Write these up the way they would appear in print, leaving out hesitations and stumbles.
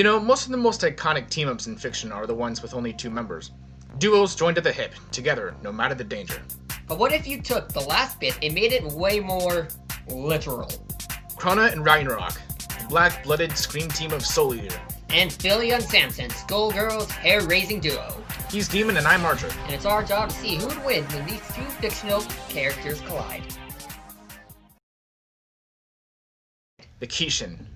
You know, most of the most iconic team-ups in fiction are the ones with only 2 members. Duos joined at the hip, together, no matter the danger. But what if you took the last bit and made it way more literal? Crona and Ragnarok, the black-blooded scream team of Soul Eater. And Filia and Samson, Skullgirls Hair Raising Duo. He's Demon and I'm Archer. And it's our job to see who would win when these 2 fictional characters collide. The Kishin,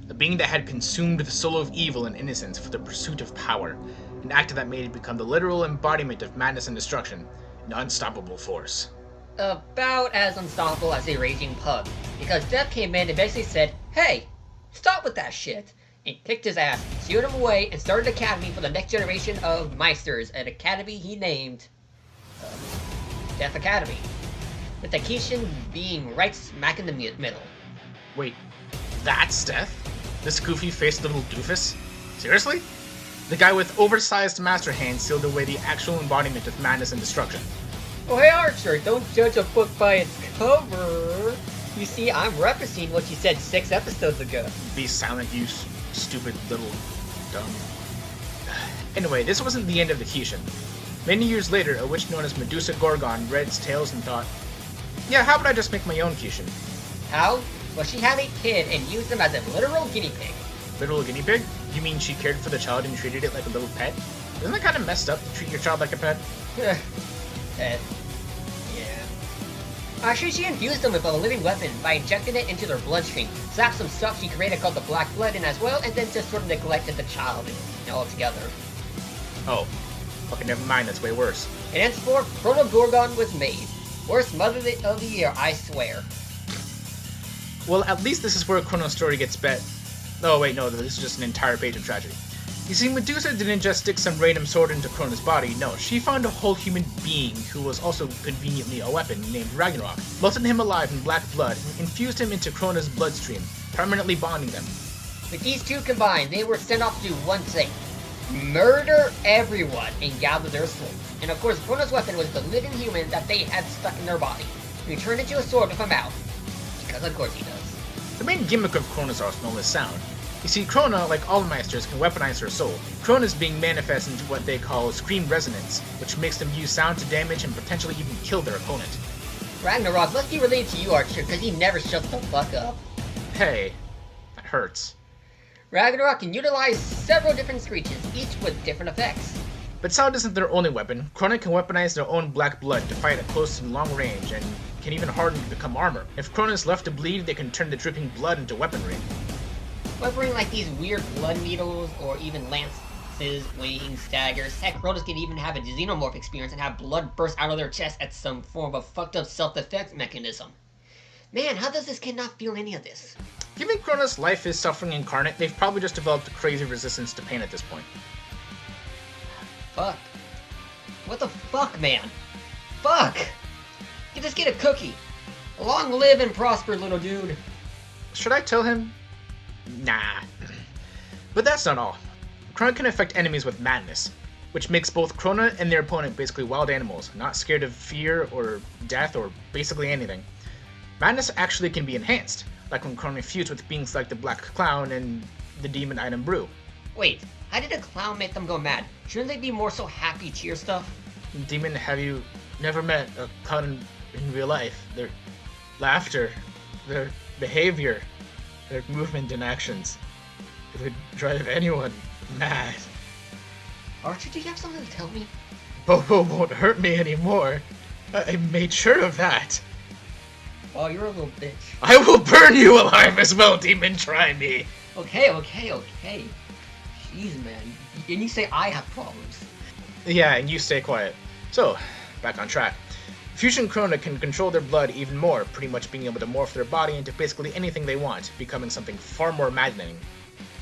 a being that had consumed the soul of evil and innocence for the pursuit of power, an act that made it become the literal embodiment of madness and destruction, an unstoppable force. About as unstoppable as a raging pug, because Death came in and basically said, "Hey, stop with that shit," and kicked his ass, sealed him away, and started an academy for the next generation of Meisters, an academy he named Death Academy, with the Kishin being right smack in the middle. Wait, that's Death? This goofy-faced little doofus? Seriously? The guy with oversized master hands sealed away the actual embodiment of madness and destruction. Oh hey Archer, don't judge a book by its cover. You see, I'm referencing what you said 6 episodes ago. Be silent, you stupid little dumb. Anyway, this wasn't the end of the Kishin. Many years later, a witch known as Medusa Gorgon read its tales and thought, yeah, how about I just make my own Kishin? How? Well, she had a kid and used him as a literal guinea pig. Literal guinea pig? You mean she cared for the child and treated it like a little pet? Isn't that kind of messed up to treat your child like a pet? Pet. Yeah. Actually, she infused them with a living weapon by injecting it into their bloodstream, slapped some stuff she created called the Black Blood in as well, and then just sort of neglected the child altogether. Oh. Okay, never mind, that's way worse. And henceforth, Proto Gorgon was made. Worst mother of the year, I swear. Well, at least this is where Chrono's story gets bet. Oh wait, no, this is just an entire page of tragedy. You see, Medusa didn't just stick some random sword into Chrono's body, no, she found a whole human being who was also conveniently a weapon named Ragnarok, melted him alive in black blood, and infused him into Chrono's bloodstream, permanently bonding them. With these 2 combined, they were sent off to do one thing: murder everyone and gather their souls. And of course, Chrono's weapon was the living human that they had stuck in their body. He turned into a sword with a mouth. Because of course he does. The main gimmick of Chrono's arsenal is sound. You see, Crona, like all Meisters, can weaponize her soul. Crona's being manifest into what they call scream resonance, which makes them use sound to damage and potentially even kill their opponent. Ragnarok must be related to you, Archer, because he never shuts the fuck up. Hey, that hurts. Ragnarok can utilize several different screeches, each with different effects. But sound isn't their only weapon. Crona can weaponize their own black blood to fight at close and long range, and can even harden to become armor. If Crona is left to bleed, they can turn the dripping blood into weaponry. Weaponry like these weird blood needles, or even lances, wings, daggers. Heck, Crotas can even have a xenomorph experience and have blood burst out of their chest at some form of fucked up self-defense mechanism. Man, how does this kid not feel any of this? Given Crona's life is suffering incarnate, they've probably just developed a crazy resistance to pain at this point. Fuck. What the fuck, man? Fuck! Give this kid a cookie. Long live and prosper, little dude. Should I tell him? Nah. But that's not all. Crona can affect enemies with madness, which makes both Crona and their opponent basically wild animals, not scared of fear or death or basically anything. Madness actually can be enhanced, like when Crona feuds with beings like the Black Clown and the Demon Item Brew. Wait, how did a clown make them go mad? Shouldn't they be more so happy cheer stuff? Demon, have you never met a clown in real life? Their laughter, their behavior, their movement and actions, it would drive anyone mad. Archer, do you have something to tell me? Bobo won't hurt me anymore. I made sure of that. Oh, you're a little bitch. I will burn you alive as well, Demon, try me. Okay. Jeez, man. And you say I have problems. Yeah, and you stay quiet. So, back on track. Fusion Crona can control their blood even more, pretty much being able to morph their body into basically anything they want, becoming something far more maddening.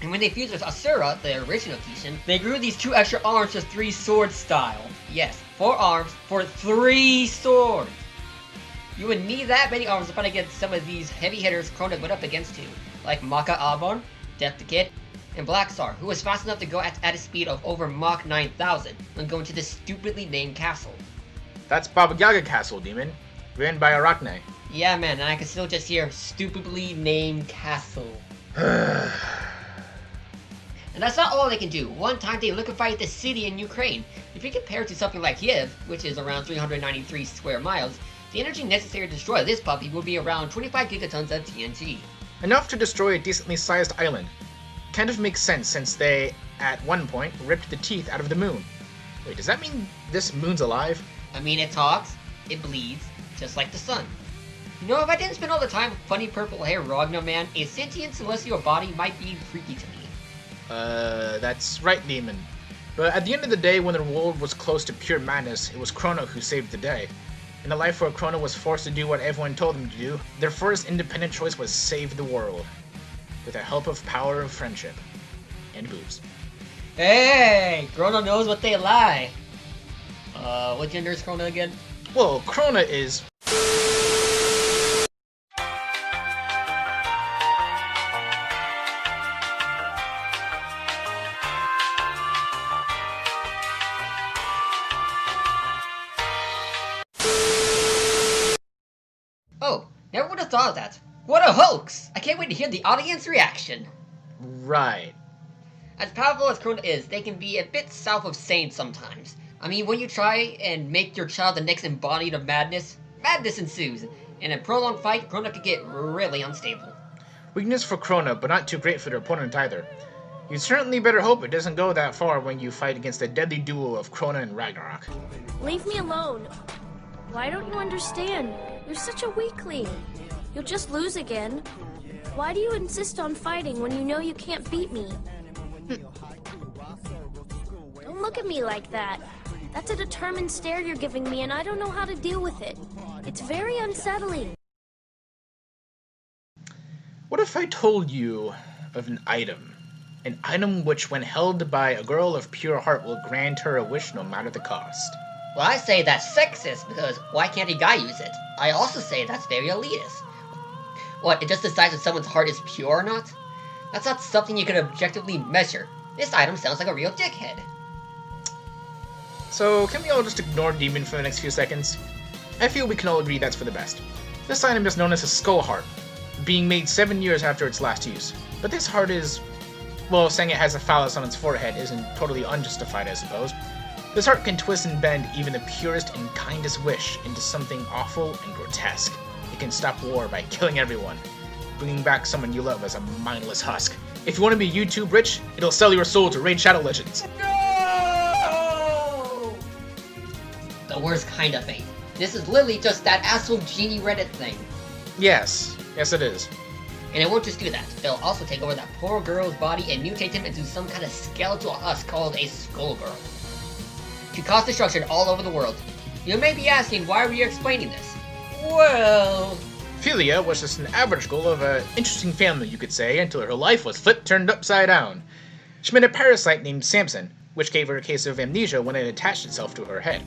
And when they fused with Asura, the original Kishin, they grew these 2 extra arms to 3 sword style. Yes, 4 arms for 3 swords. You would need that many arms to fight against some of these heavy hitters Crona went up against too, like Maka Avon, Death the Kid, and Black Star, who was fast enough to go at a speed of over Mach 9000 when going to this stupidly named castle. That's Baba Yaga Castle, Demon. Ran by Arachne. Yeah, man, and I can still just hear stupidly named castle. And that's not all they can do. One time they liquefied the city in Ukraine. If you compare it to something like Kiev, which is around 393 square miles, the energy necessary to destroy this puppy will be around 25 gigatons of TNT. Enough to destroy a decently sized island. Kind of makes sense since they, at one point, ripped the teeth out of the moon. Wait, does that mean this moon's alive? I mean, it talks, it bleeds, just like the sun. You know, if I didn't spend all the time with funny purple hair Ragnar man, a sentient celestial body might be freaky to me. That's right, Demon. But at the end of the day, when the world was close to pure madness, it was Crona who saved the day. In a life where Crona was forced to do what everyone told them to do, their first independent choice was save the world. With the help of power and friendship. And boobs. Hey! Crona knows what they lie. What gender is Crona again? Well, Crona is... Oh, never would have thought of that. What a hoax! I can't wait to hear the audience reaction. Right. As powerful as Crona is, they can be a bit south of sane sometimes. I mean, when you try and make your child the next embodiment of madness, madness ensues. In a prolonged fight, Crona could get really unstable. Weakness for Crona, but not too great for their opponent either. You certainly better hope it doesn't go that far when you fight against the deadly duo of Crona and Ragnarok. Leave me alone. Why don't you understand? You're such a weakling. You'll just lose again. Why do you insist on fighting when you know you can't beat me? Don't look at me like that. That's a determined stare you're giving me, and I don't know how to deal with it. It's very unsettling. What if I told you of an item? An item which, when held by a girl of pure heart, will grant her a wish no matter the cost. Well, I say that's sexist, because why can't a guy use it? I also say that's very elitist. What, it just decides if someone's heart is pure or not? That's not something you can objectively measure. This item sounds like a real dickhead. So, can we all just ignore Demon for the next few seconds? I feel we can all agree that's for the best. This item is known as a Skull Heart, being made 7 years after its last use. But this heart is... well, saying it has a phallus on its forehead isn't totally unjustified, I suppose. This heart can twist and bend even the purest and kindest wish into something awful and grotesque. It can stop war by killing everyone, bringing back someone you love as a mindless husk. If you want to be YouTube rich, it'll sell your soul to Raid Shadow Legends. No! The worst kind of fate. This is literally just that asshole genie Reddit thing. Yes it is. And it won't just do that. It'll also take over that poor girl's body and mutate him into some kind of skeletal husk called a Skullgirl. To cause destruction all over the world. You may be asking, why are we explaining this? Well... Filia was just an average girl of an interesting family, you could say, until her life was turned upside down. She met a parasite named Samson, which gave her a case of amnesia when it attached itself to her head,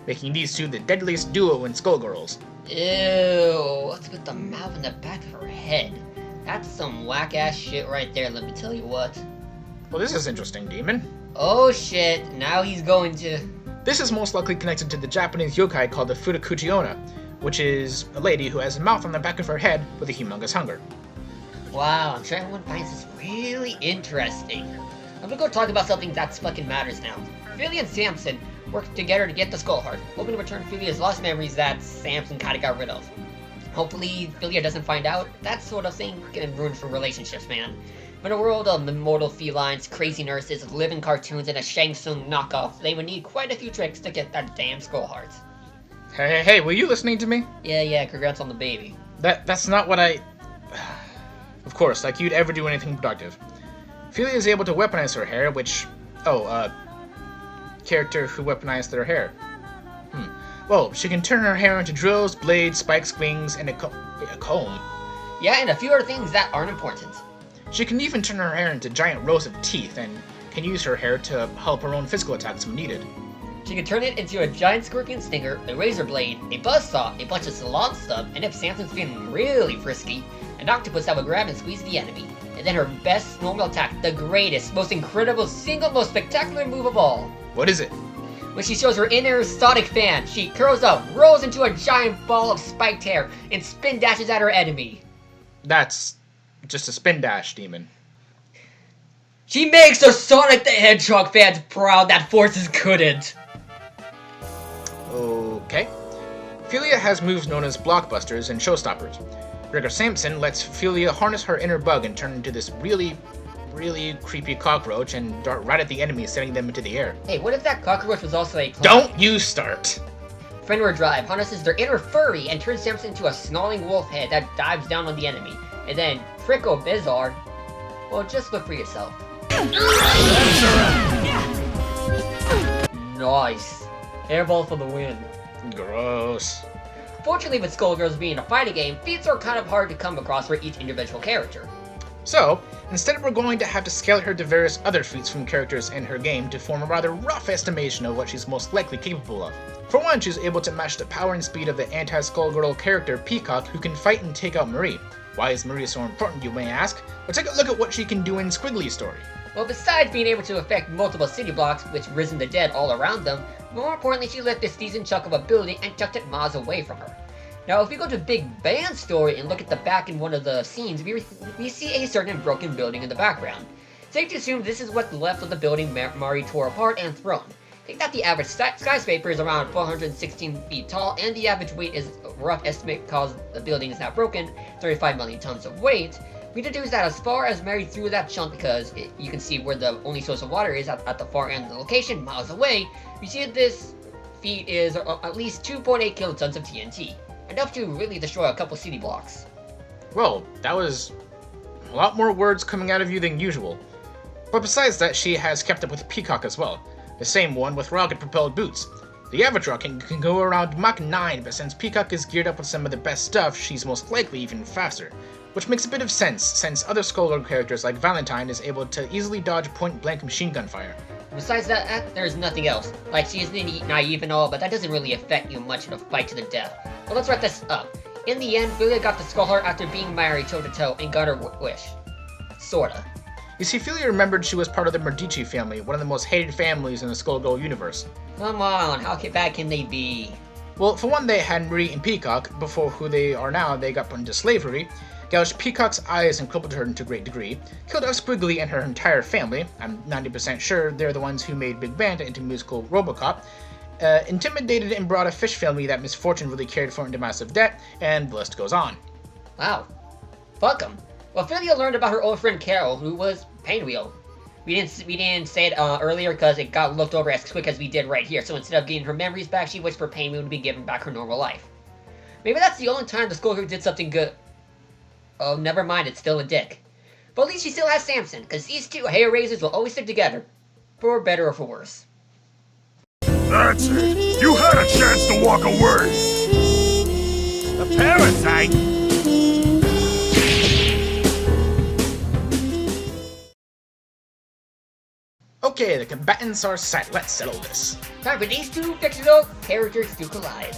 making these two the deadliest duo in Skullgirls. Ew, what's with the mouth and the back of her head? That's some whack-ass shit right there, let me tell you what. Well, this is interesting, Demon. Oh shit, now he's going to... This is most likely connected to the Japanese yokai called the Fudakuchiona, which is a lady who has a mouth on the back of her head with a humongous hunger. Wow, I'm sure everyone finds this really interesting. I'm gonna go talk about something that fucking matters now. Filia and Samson worked together to get the Skull Heart, hoping to return Filia's lost memories that Samson kinda got rid of. Hopefully, Filia doesn't find out. That sort of thing can ruin for relationships, man. In a world of immortal felines, crazy nurses, living cartoons, and a Shang Tsung knockoff, they would need quite a few tricks to get that damn Skull Heart. Hey, were you listening to me? Yeah, congrats on the baby. That's not what I... Of course, like you'd ever do anything productive. Filia is able to weaponize her hair, which... character who weaponized their hair. Well, she can turn her hair into drills, blades, spikes, wings, and a comb. Yeah, and a few other things that aren't important. She can even turn her hair into giant rows of teeth, and can use her hair to help her own physical attacks when needed. She can turn it into a giant scorpion stinger, a razor blade, a buzzsaw, a bunch of salon stub, and if Samson's feeling really frisky, an octopus that will grab and squeeze the enemy. And then her best normal attack, the greatest, most incredible, single most spectacular move of all. What is it? When she shows her inner static fan, she curls up, rolls into a giant ball of spiked hair, and spin dashes at her enemy. That's just a spin dash, Demon. She makes the Sonic the Hedgehog fans proud that Forces couldn't. Okay. Filia has moves known as blockbusters and showstoppers. Gregor Samson lets Filia harness her inner bug and turn into this really creepy cockroach and dart right at the enemy, sending them into the air. Hey, what if that cockroach was also a clown? Don't you start! Fenrir Drive harnesses their inner furry and turns Samson into a snarling wolf head that dives down on the enemy. And then, Frickle Bizarre, well, just look for yourself. Nice. Airball for the win. Gross. Fortunately, with Skullgirls being a fighting game, feats are kind of hard to come across for each individual character. So, instead we're going to have to scale her to various other feats from characters in her game to form a rather rough estimation of what she's most likely capable of. For one, she's able to match the power and speed of the anti-Skullgirl character Peacock, who can fight and take out Marie. Why is Marie so important, you may ask? Well, take a look at what she can do in Squiggly's story. Well, besides being able to affect multiple city blocks, which risen the dead all around them, more importantly, she lifted this decent chunk of a building and chucked it miles away from her. Now, if we go to Big Band's story and look at the back in one of the scenes, we see a certain broken building in the background. Safe to assume this is what's left of the building Mari tore apart and thrown. Take that the average skyscraper is around 416 feet tall, and the average weight is a rough estimate because the building is not broken, 35 million tons of weight. We deduce that as far as Mary threw that chunk, because you can see where the only source of water is at the far end of the location, miles away, we see that this feat is at least 2.8 kilotons of TNT. Enough to really destroy a couple city blocks. Well, that was a lot more words coming out of you than usual. But besides that, she has kept up with Peacock as well. The same one with rocket-propelled boots. The Avatar can go around Mach 9, but since Peacock is geared up with some of the best stuff, she's most likely even faster. Which makes a bit of sense, since other Skullgirl characters like Valentine is able to easily dodge point-blank machine gun fire. Besides that, there's nothing else. Like, she is naive and all, but that doesn't really affect you much in a fight to the death. Well, let's wrap this up. In the end, Filia got the Skull Heart after being married toe-to-toe and got her wish. Sorta. You see, Filia remembered she was part of the Medici family, one of the most hated families in the Skullgirl universe. Come on, how bad can they be? Well, for one, they had Marie and Peacock. Before who they are now, they got put into slavery, gouged Peacock's eyes and crippled her to a great degree, killed off Squiggly and her entire family. I'm 90% sure they're the ones who made Big Band into musical Robocop, intimidated and brought a fish family that misfortune really cared for into massive debt, and the list goes on. Wow. Fuck 'em. Well, Filia learned about her old friend Carol, who was Painwheel. We didn't say it earlier because it got looked over as quick as we did right here, so instead of getting her memories back, she wished for Painwheel to be given back her normal life. Maybe that's the only time the Skullgirl did something good. Oh, never mind, it's still a dick. But at least she still has Samson, because these two hair raisers will always stick together. For better or for worse. That's it. You had a chance to walk away. A parasite? Okay, the combatants are set. Let's settle this. Time for these two fictional characters to collide.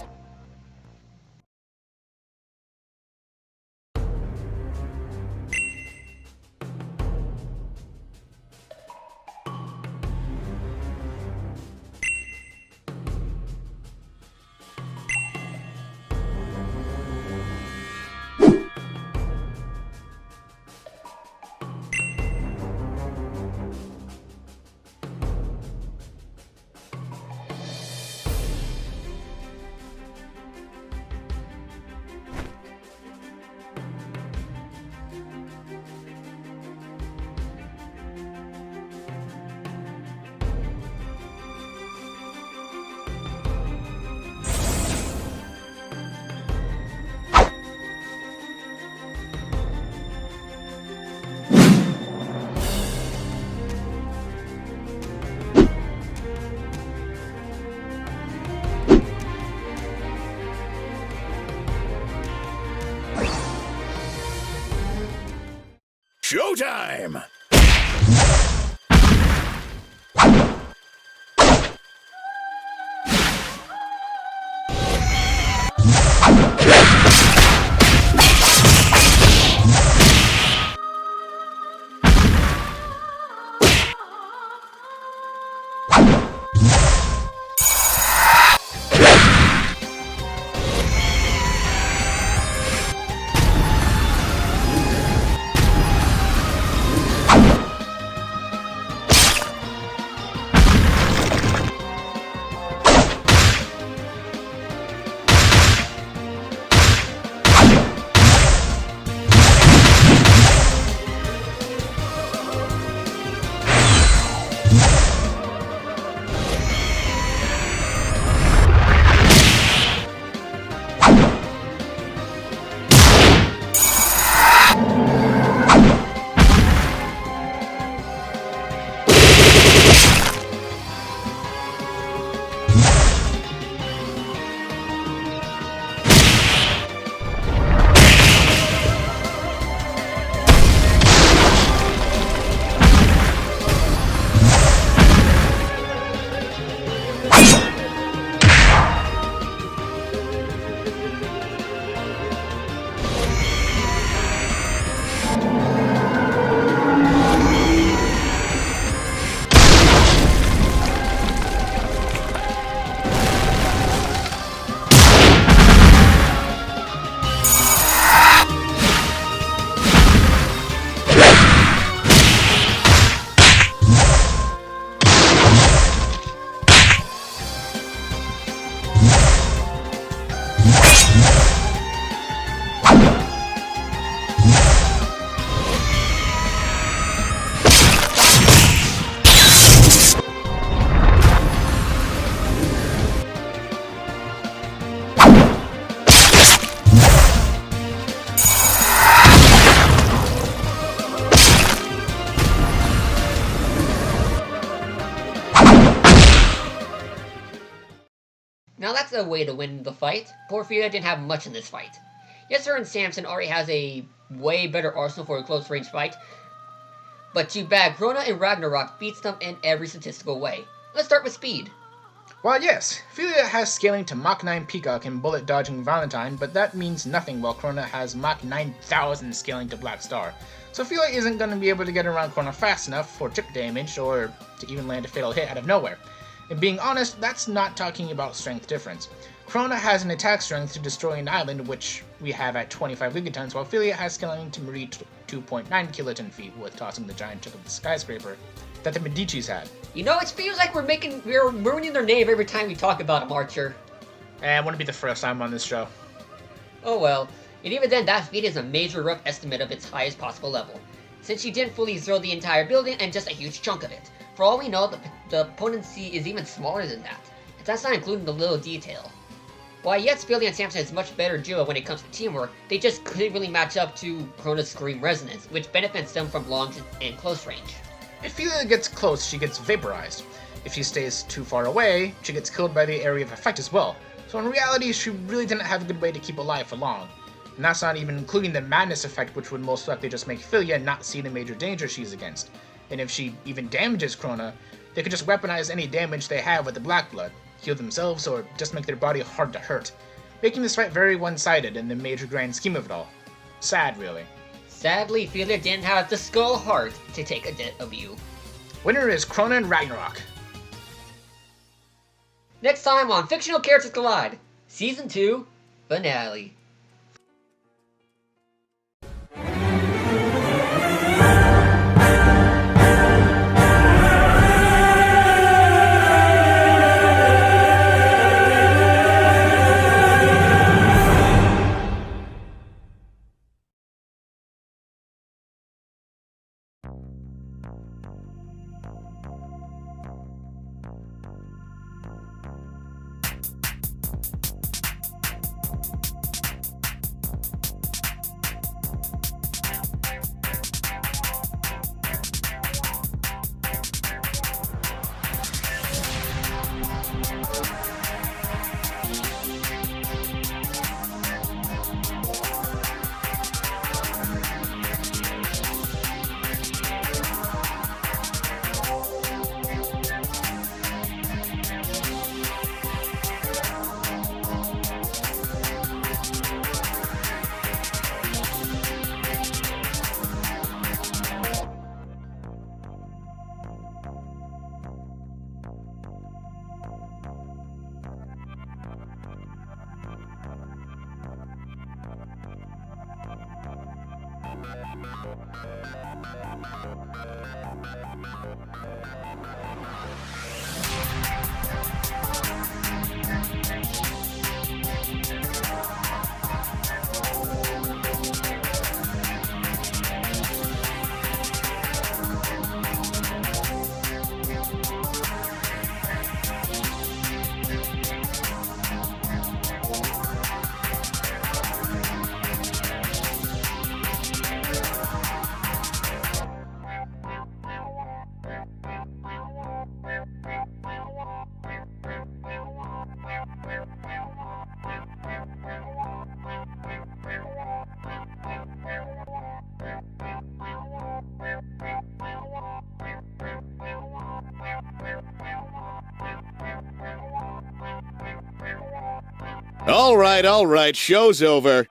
Showtime! that's a way to win the fight. Poor Filia didn't have much in this fight. Yes, Her and Samson already has a way better arsenal for a close range fight, but too bad, Crona and Ragnarok beats them in every statistical way. Let's start with speed. Well, yes, Filia has scaling to Mach 9 Peacock and bullet dodging Valentine, but that means nothing while Crona has Mach 9000 scaling to Black Star. So Filia isn't going to be able to get around Crona fast enough for chip damage or to even land a fatal hit out of nowhere. And being honest, that's not talking about strength difference. Crona has an attack strength to destroy an island, which we have at 25 gigatons, while Filia has scaling to Marie 2.9 kiloton feet with tossing the giant chip of the skyscraper that the Medicis had. You know, it feels like we're ruining their name every time we talk about them, Archer. It wouldn't be the first time on this show. Oh well, and even then, that feat is a major rough estimate of its highest possible level, since she didn't fully throw the entire building and just a huge chunk of it. For all we know, the potency is even smaller than that, and that's not including the little detail. While yes, Filia and Samson is much better duo when it comes to teamwork, they just couldn't really match up to Crona's Scream Resonance, which benefits them from long and close range. If Filia gets close, she gets vaporized. If she stays too far away, she gets killed by the area of effect as well. So in reality, she really didn't have a good way to keep alive for long. And that's not even including the madness effect, which would most likely just make Filia not see the major danger she's against. And if she even damages Crona, they could just weaponize any damage they have with the Black Blood, heal themselves, or just make their body hard to hurt, making this fight very one-sided in the major grand scheme of it all. Sad, really. Sadly, Filia didn't have the skull heart to take a W. Winner is Crona and Ragnarok. Next time on Fictional Characters Collide, Season 2, Finale. All right, show's over.